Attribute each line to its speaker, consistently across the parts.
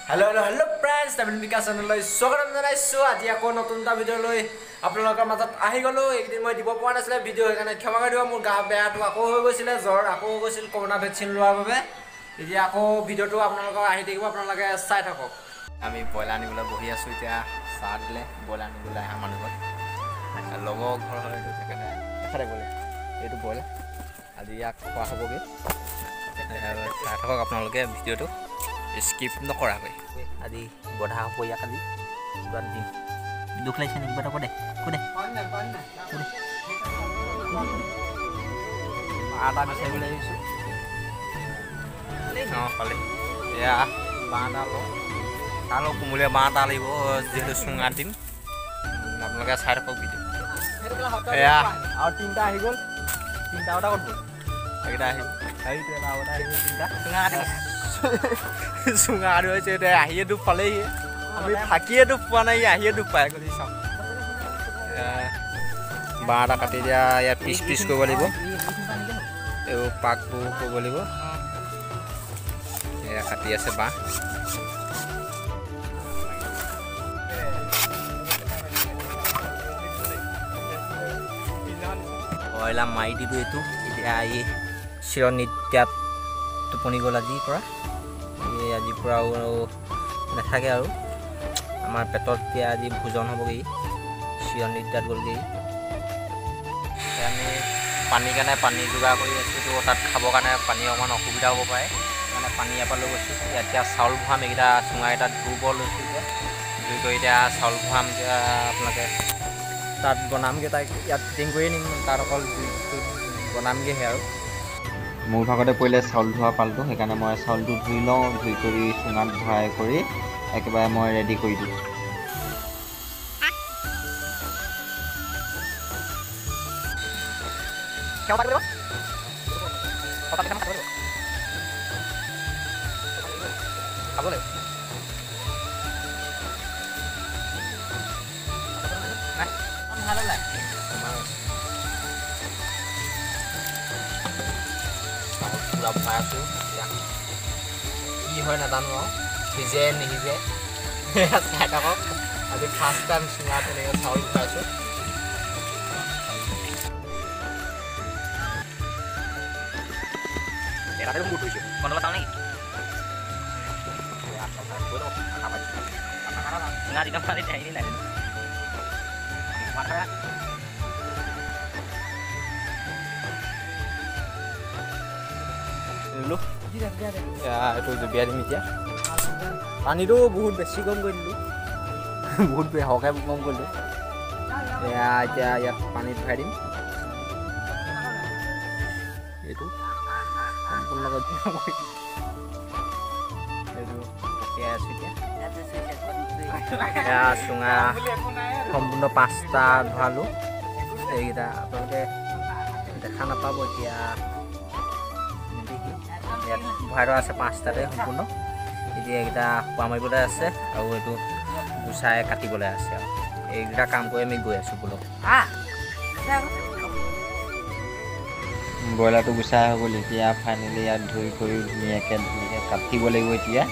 Speaker 1: Hello friends Tamil विकास channel स्वागत जानाइছো আজি আকৌ নতুন এটা ভিডিও লৈ আপোনালোকৰ মাজত আহি গলো একদিন মই দিব পৰা নাছিলে ভিডিও সেইকাৰণে ক্ষমা কৰি দিব মোৰ গা বেয়াটো আকৌ হৈ গৈছিল জ্বৰ আকৌ হৈ গৈছিল কৰোনা ভ্যাকচিন লোৱাৰ বাবে এতিয়া আকৌ ভিডিওটো আপোনালোকৰ আহি থাকিব আপোনালোকে চাই থাকক আমি বয়লা নিবলৈ বহি আছো এতিয়া চাহ দিলে বয়লা নিবলৈ আহা মানুহৰ লগৰ ঘৰ হয় এইটো সেইকাৰণে দেখাই গ'লে এইটো বয়লা আজি ইয়াক খোৱা হ'বগে চাই থাকক আপোনালোকে ভিডিওটো स्किप नकरा आदि बधा होया काली बात दिन दुख लाइछ नि बटा पडे कुदे आटा बिसाइ बोले आइछु पाले या बाँटा लो आलो कुमुले बाँटा लइबो जेतु सुंगा दिन आपनका साइड को भिडियो या आ तीनटा आहि गल तीनटा ओटा करबो एकटा आहि आइते ना ओटा आहि तीनटा सुंगा दिन सुंगा रहिছে এটা আহিয়ে ডুব পালেই আমি থাকিয়ে ডুব পোৱা নাই আহিয়ে ডুব পায় কৰি চাও বাঁটা কাটি দিয়া ইয়া পিস পিস কৰিব লাগিব এও পাকটো কৰিব লাগিব এয়া কাটি আছে বাঁ অইলা মাই দিবি এটো এতিয়া এই চিৰনিত্যাত টোপনি গল আজি পৰা আজি পুৰা নাথাকে আৰু আমাৰ পেটত এতিয়া আজি ভোজন হ'বগৈ চিয়ন নিদ্ৰাত গ'লগৈ আমি পানীৰ কাৰণে পানী যোগাৰ কৰি আছোঁ তাত খাবৰ কাৰণে পানী অকণমান অসুবিধা হ'ব পাৰে মানে পানী ইয়াৰ পৰা লৈ গৈছোঁ এতিয়া চাউল ভৰাম এইকেইটা চুঙাকেইটা ধুব লৈছোঁ এতিয়া ধুই কৰি এতিয়া চাউল ভৰাম এতিয়া আপোনালোকে তাত বনামগৈ তাক ইয়াত ফিটিং কৰিয়ে নিম তাত অকল বনামগৈহে আৰু মোৰ ভাগতে পहिले চাউল ধোৱা পালটো সেইকাৰণে মই চাউলটো ধুই লওঁ ধুই কৰি চুঙাত ভৰাই কৰি একেবাৰে মই ৰেডি কৰি দিওঁ पूरा भाई की है नाजानो सिजे निजे चाय थक आज फार्स्ट टाइम चुना चाउल खाइছো এইটো জুবিয়া দিম এতিয়া পানীটো বহুত বেছি কম কৰি দিলোঁ বহুত সৰহকৈ কম কৰিলোঁ এয়া এতিয়া ইয়াত পানীত ভৰাই দিম এইটো সম্পূৰ্ণ এতিয়া চুঙা সম্পূৰ্ণ 5টা ধৰালোঁ এইকেইটা আপোনালোকে দেখা নাপাব এতিয়া ভৰাই আছে 5টাতে সম্পূৰ্ণ এতিয়া এইকেইটা খোৱা মাৰিবলৈ আছে আৰু এইটো গুচাই কাটিবলৈ আছে আৰু এইকেইটা কাম কৰি আমি গৈ আছোঁ বোলো ব্ৰইলাৰটো গুচাই হৈ গ'ল এতিয়া ফাইনেলি ইয়াত ধুই কৰি ধুনীয়াকৈ কাটিব লাগিব এতিয়া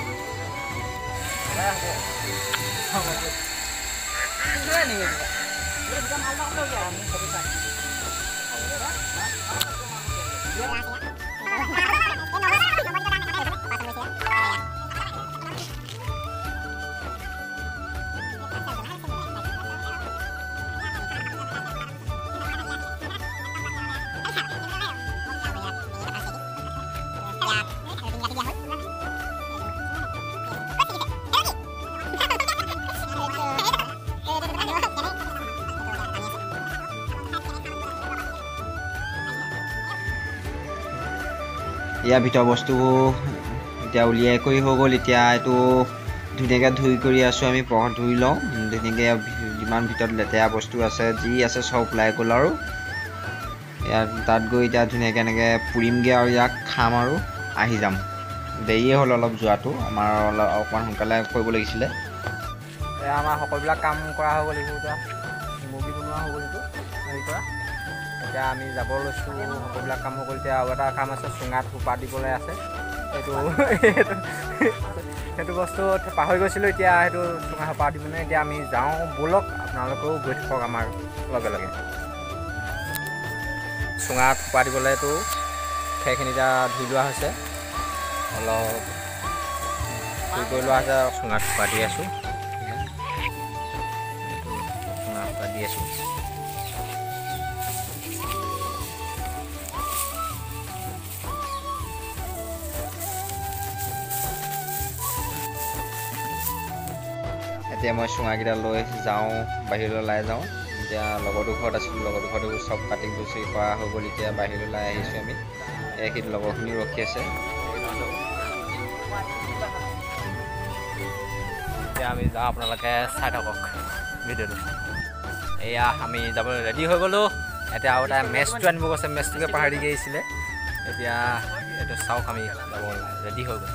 Speaker 1: ইয়াৰ ভিতৰ বস্তুবোৰ এতিয়া উলিয়াই কৰি হৈ গ'ল এতিয়া এইটো ধুনীয়াকৈ ধুই কৰি আছোঁ আমি ধুই লওঁ ধুনীয়াকৈ যিমান ভিতৰত লেতেৰা বস্তু আছে যি আছে চব ওলাই গ'ল আৰু ইয়াত তাত গৈ এতিয়া ধুনীয়াকৈ এনেকৈ পুৰিমগৈ আৰু ইয়াক খাম আৰু আহি যাম দেৰিয়ে হ'ল অলপ যোৱাটো আমাৰ অকণমান সোনকালে কৰিব লাগিছিলে আমাৰ সকলোবিলাক কাম কৰা হৈ গ'ল এতিয়া মুৰ্গী বনোৱা হৈ গ'ল এইটো হেৰি কৰা এতিয়া আমি যাব লৈছোঁ সকলোবিলাক কাম হৈ গ'ল এতিয়া আৰু এটা কাম আছে চুঙাত সোপা দিবলৈ আছে এইটো সেইটো বস্তু পাহৰি গৈছিলোঁ এতিয়া সেইটো চুঙা সোপা দি মানে এতিয়া আমি যাওঁ ব'লক আপোনালোকেও গৈ থাকক আমাৰ লগে লগে চুঙা থোপা দিবলৈতো খেৰখিনি এতিয়া ধুই লোৱা হৈছে অলপ ধুই কৰি লোৱা হৈছে চুঙা থোপা দি আছোঁ চুঙা থোপা দি আছোঁ এতিয়া মই চুঙাকেইটা লৈ যাওঁ বাহিৰলৈ ওলাই যাওঁ এতিয়া লগৰটো ঘৰত আছিলোঁ লগৰটো ঘৰতো চব কাটিং কুচি কৰা হৈ গ'ল এতিয়া বাহিৰলৈ ওলাই আহিছোঁ আমি এইখিনি লগৰখিনি ৰখি আছে এতিয়া আমি যাওঁ আপোনালোকে চাই থাকক ভিডিঅ'টো এয়া আমি যাবলৈ ৰেডি হৈ গ'লোঁ এতিয়া আৰু এটা মেচটো আনিব গৈছে মেচটোকে পাহৰি গৈছিলে এতিয়া এইটো চাওক আমি যাব ৰেডি হৈ গ'ল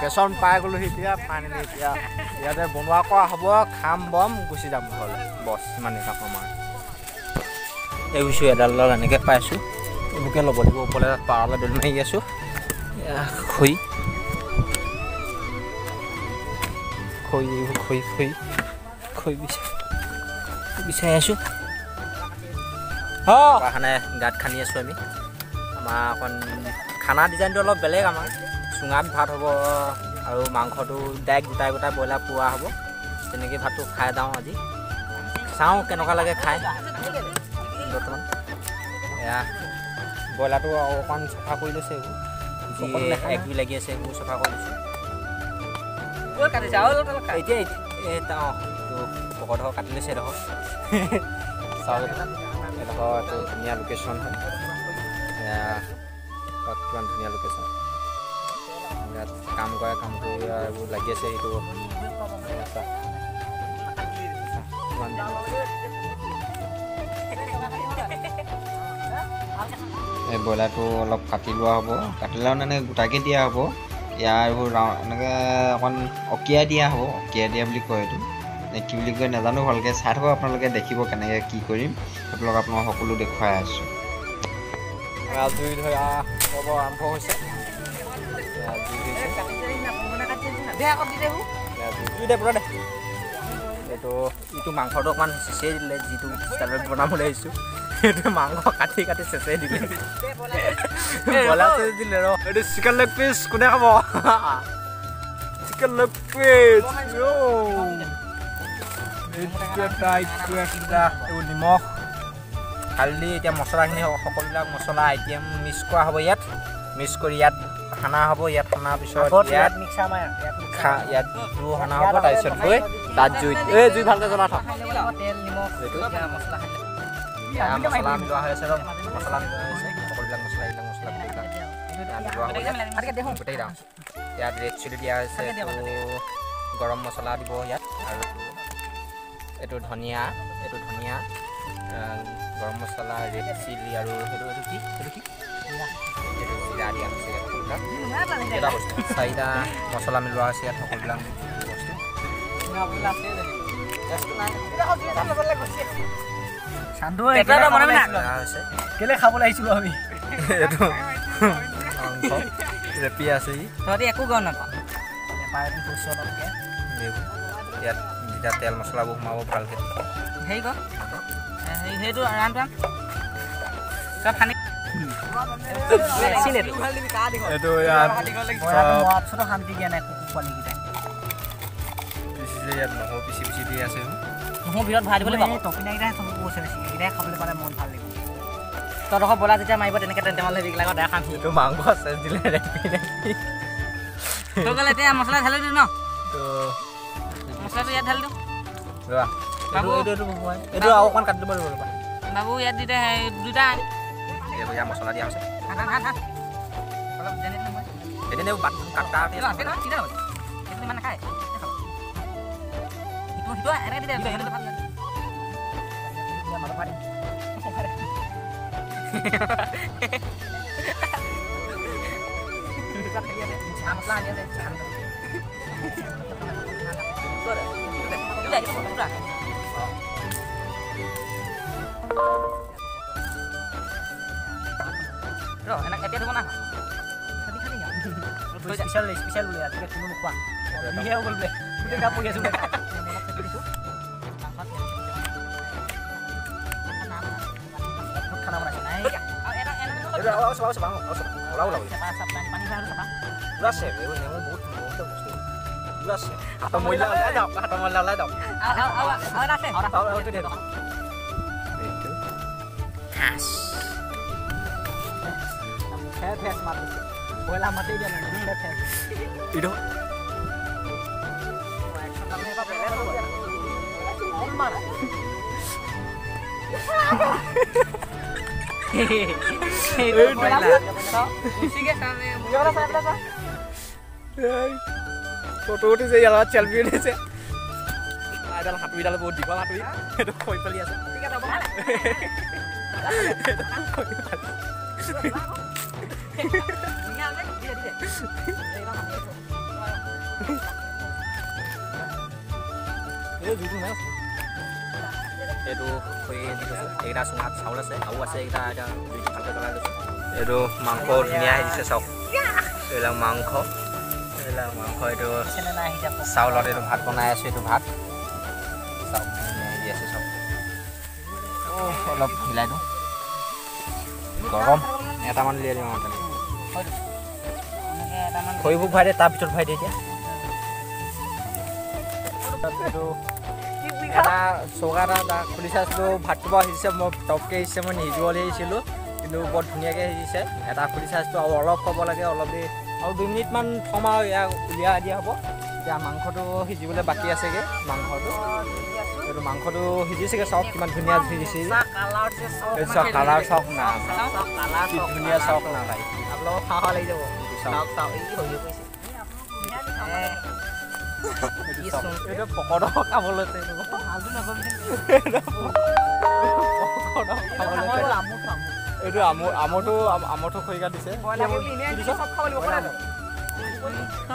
Speaker 1: লোকেশ্যন পাই গ'লোহি এতিয়া ফাইনেলি এতিয়া ইয়াতে বনোৱা কৰা হ'ব খাম বম গুচি যাম ঘৰলৈ বছ ইমানেই কাম আমাৰ এই গুচি এডাল এনেকৈ পাইছোঁ এইবোৰকে ল'ব লাগিব ওপৰলৈ পাৰলৈ দলি মাৰি আছোঁ খৰি বিচাৰি আছোঁ কাৰণে গাঁত খান্দি আছোঁ আমি আমাৰ অকণ খানা ডিজাইনটো অলপ বেলেগ আমাৰ চুঙাত ভাত হ'ব আৰু মাংসটো ডাইৰেক্ট গোটাই গোটাই ব্ৰইলাৰ পোৱা হ'ব তেনেকৈ ভাতটো খাই যাওঁ আজি চাওঁ কেনেকুৱা লাগে খাই বৰ্তমান এয়া ব্ৰইলাৰটো অকণমান চফা কৰি লৈছে এইবোৰ যি একবি লাগি আছে এইবোৰ চফা কৰি লৈছে এতিয়া এইটো পকৰডোখৰ কাটি লৈছে এডোখৰ চাওক এডোখৰ এইটো ধুনীয়া লোকেশ্যন হয় এয়া কিমান ধুনীয়া লোকেশ্যন ইয়াত কাম কৰি এইবোৰ লাগি আছে এইটো এই ব্ৰইলাৰটো অলপ কাটি লোৱা হ'ব কাটিলে মানে গোটাকৈ দিয়া হ'ব ইয়াৰ এইবোৰ এনেকৈ অকণ অকিয়াই দিয়া হ'ব অকিয়াই দিয়া বুলি কয় এইটো কি বুলি কয় নাজানো ভালকৈ চাই থাকক আপোনালোকে দেখিব কেনেকৈ কি কৰিম আপোনালোকক আপোনাক সকলো দেখুৱাই আছোঁ জুই ধৰা হ'ব আৰম্ভ হৈছে এইটো ইটো মাংসটো অকণমান চেঁচাই দিলে যিটো ষ্টাইলত বনাবলৈ আহিছোঁ সেইটো মাংস কাটি কাটি চেঁচাই দিলে ব্ৰইলাৰ দিলে ৰ এইটো চিকেন লেগ পিচ কোনে খাব চিকেন লেগ পিচ এইবোৰ নিমখ হালধি এতিয়া মছলাখিনি সকলোবিলাক মছলা আইটেম মিক্স কৰা হ'ব ইয়াত মিক্স কৰি ইয়াত সানা হ'ব ইয়াত সানাৰ পিছত ইয়াত জুই সানা হ'ব তাৰপিছত গৈ তাত জুই ভালকৈ জ্বলা থওঁ মছলা মিলোৱা হৈ আছে মছলা মিলোৱা হৈছে সকলোবিলাক মছলা এইবিলাক মছলা গোটেই দাওঁ ইয়াত ৰেড চিলি দিয়া হৈছে গৰম মছলা দিব ইয়াত আৰু এইটো ধনিয়া গৰম মছলা ৰেড চিলি আৰু সেইটো কি জিৰা দিয়া হৈছে এটা বস্তু চাৰিটা মছলা মিলোৱা হৈছে ইয়াত সকলোবিলাক বস্তু কেলে খাবলৈ আহিছিলোঁ আমি এইটো ৰেপি আছে তহঁতি একো গম নাপাওঁ ইয়াত যেতিয়া তেল মছলাবোৰ সোমাব ভালকৈ হেৰি ক সেইটো এইটো শান্তি দিয়া নাই পোৱালিকেইটাই ইয়াত নহৰু পিচি দি আছে নহৰু ভিতৰত ভৰাই দিবলৈ টপিনাকেইটাই চব কৈছে বেছিকেইটাই খাবলৈ পালে মন ভাল লাগিব তহঁতক বলা যেতিয়া মাৰিব তেনেকৈ তেল সেইবিলাকত দেখা খাম সেইটো মাংস আছে দিলে এতিয়া মছলা ঢালি দিওঁ ন মছলাটো ইয়াত ঢালি দিওঁ এইটো আৰু অকণমান কাটি দিব লাগিব বাবু ইয়াত দুটা ইয়াত মছলা দিয়া হৈছে অলপ
Speaker 2: enak dia tuh mana? Spesial boleh ya, kita cuma lupa. Iya boleh. Udah kamu ya sudah.
Speaker 1: Udah, awas bang, ulau.
Speaker 2: Paling harus apa?
Speaker 1: Beras ya, ini yang buat beras ya. Atau mau lalai dong. Awal itu dia. Itu. Khas.
Speaker 2: Saya pes mati. Bola mati dia nanti saya pes.
Speaker 1: Itu. Foto udah saya jalan selfie udah saya. Ada lah hatu dalam body bang hatu. Itu koi peli asa. Itu koi ini tu. Kita sungat saulah saya. Awas saya kita ada di pantai kalau tu. Itu mangkok dunia ini sesok. Itu mangkok. Mangkok itu saulah itu ভাত বনাই আছে itu ভাত. Sau di আছে সব. অলপ হিলাই দিওঁ গৰম এটামান উলিয়াই দিওঁ খৰিবোৰ ভৰাই দিয়ে তাৰ ভিতৰত ভৰাই দিয়ে এতিয়া এটা চৌকা এটা খুলি চাইছিলোঁ ভাতটো বাৰু সিজিছে মই টপকৈ সিজিছে মই নিসিজিবলৈ আহিছিলোঁ কিন্তু বৰ ধুনীয়াকৈ সিজিছে এটা খুলি চাইছিলোঁ আৰু অলপ ক'ব লাগে অলপ দেৰি আৰু 2 মিনিটমান থ'ম আৰু ইয়াক উলিয়াই দিয়া হ'ব এতিয়া মাংসটো সিজিবলৈ বাকী আছেগৈ মাংসটো এইটো মাংসটো সিজিছেগৈ চাওক কিমান ধুনীয়া সিজিছে চাওক কালাৰ চাওক না কি ধুনীয়া চাওক না ভাই আপোনালোকক খাওঁ লাগি যাব এইটো পকৰা খাবলৈ এইটো আমৰটো খৰিকা দিছে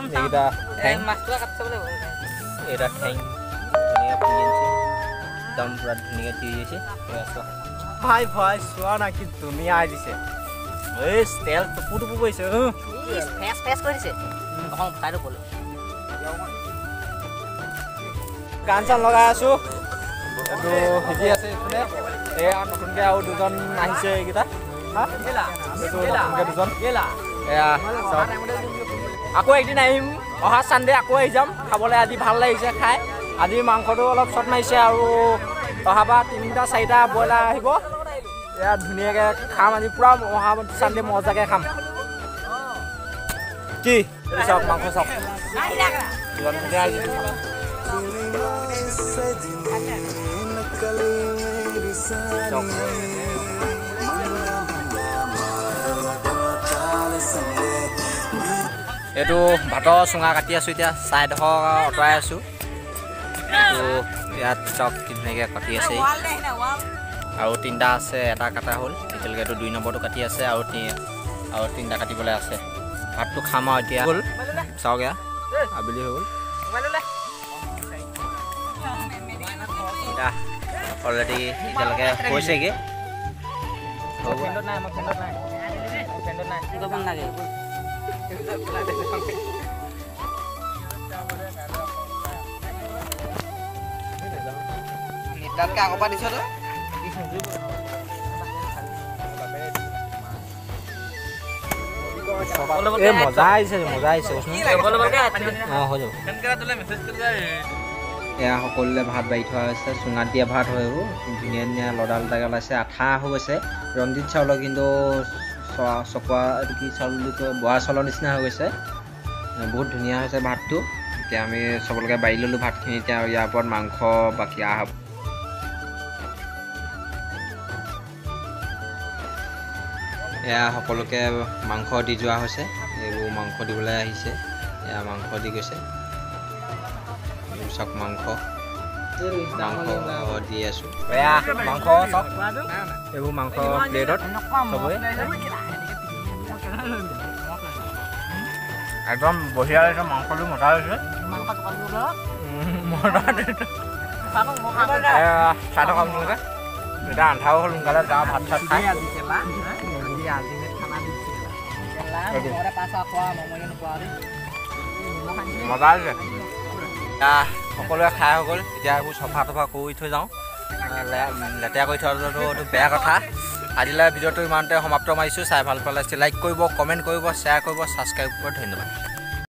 Speaker 1: এইকেইটা এটা ঠেং ধুনীয়া পুৰি আনিছে একদম পুৰা ধুনীয়াকৈ ত্ৰি দিছে ভাই চোৱা না কি ধুনীয়া দিছে এই তেল টুপু কৰিছে
Speaker 2: ফেচ কৰি দিছে অকণ খাইটো ক'লো
Speaker 1: গান চান লগাই আছোঁ এইটো সিজি আছে এইফালে এয়া নতুনকৈ আৰু দুজন আহিছে এইকেইটা এইটো নতুনকৈ দুজন এয়া আকৌ একদিন আহিম অহা চানডে আকৌ আহি যাম খাবলৈ আজি ভাল লাগিছে খাই আজি মাংসটো অলপ চট মাৰিছে আৰু অহাবাৰ 3টা 4টা ব্ৰইলাৰ আহিব এয়া ধুনীয়াকৈ খাম আজি পূৰা অহা চানডে মজাকৈ খাম কি এইটো চাওক মাংস চাওক এইটো ভাতৰ চুঙা কাটি আছোঁ এতিয়া চাইডোখৰ আঁতৰাই আছোঁ এইটো ইয়াত চক ধুনীয়াকৈ কাটি আছে আৰু 3টা আছে এটা কাটা হ'ল এতিয়ালৈকে এইটো 2 নম্বৰটো কাটি আছে আৰু 3টা কাটিবলৈ আছে ভাতটো খাম আৰু এতিয়া হ'ল চাওক এয়া আবেলি হৈ গ'ল এতিয়া অলৰেডি এতিয়ালৈকে হৈছেগৈ তাতকৈ আগৰ পৰা দিছ তই মজা আহিছে অঁ হৈ যাব এয়া সকলোৱে ভাত বাঢ়ি থোৱা হৈছে চুঙাত দিয়া ভাত হয় এইবোৰ ধুনীয়া ধুনীয়া লদা লদাকৈ ওলাইছে আঠা হৈ গৈছে ৰঞ্জিত চাউলৰ কিন্তু চকোৱা এইটো কি চাউল বুলি কয় বৰা চাউলৰ নিচিনা হৈ গৈছে বহুত ধুনীয়া হৈছে ভাতটো এতিয়া আমি চবলৈকে বাঢ়ি ল'লোঁ ভাতখিনি এতিয়া ইয়াৰ ওপৰত মাংস বাকী আহ এয়া সকলোকে মাংস দি যোৱা হৈছে এইবোৰ মাংস দিবলৈ আহিছে এয়া মাংস দি গৈছে চাওক মাংস
Speaker 3: মাংস দি আছো
Speaker 1: এয়া মাংস চব এইবোৰ মাংস প্লেটত চবৰে একদম বঢ়িয়া হৈছে মাংসটো মজা হৈছে চাহ থকা সোনকালে এতিয়া আন্ধাৰো হ'ল সোনকালে যাওঁ ভাত চাত খাই মজা হৈছে সকলোৱে খাই হৈ গ'ল এতিয়া এইবোৰ চফা তফা কৰি থৈ যাওঁ লেতেৰা কৰি থোৱাটো এইটো বেয়া কথা আজিলৈ ভিডিঅ'টো ইমানতে সমাপ্ত মাৰিছোঁ চাই ভাল পালে লাইক কৰিব কমেণ্ট কৰিব শ্বেয়াৰ কৰিব ছাবস্ক্ৰাইব কৰিব ধন্যবাদ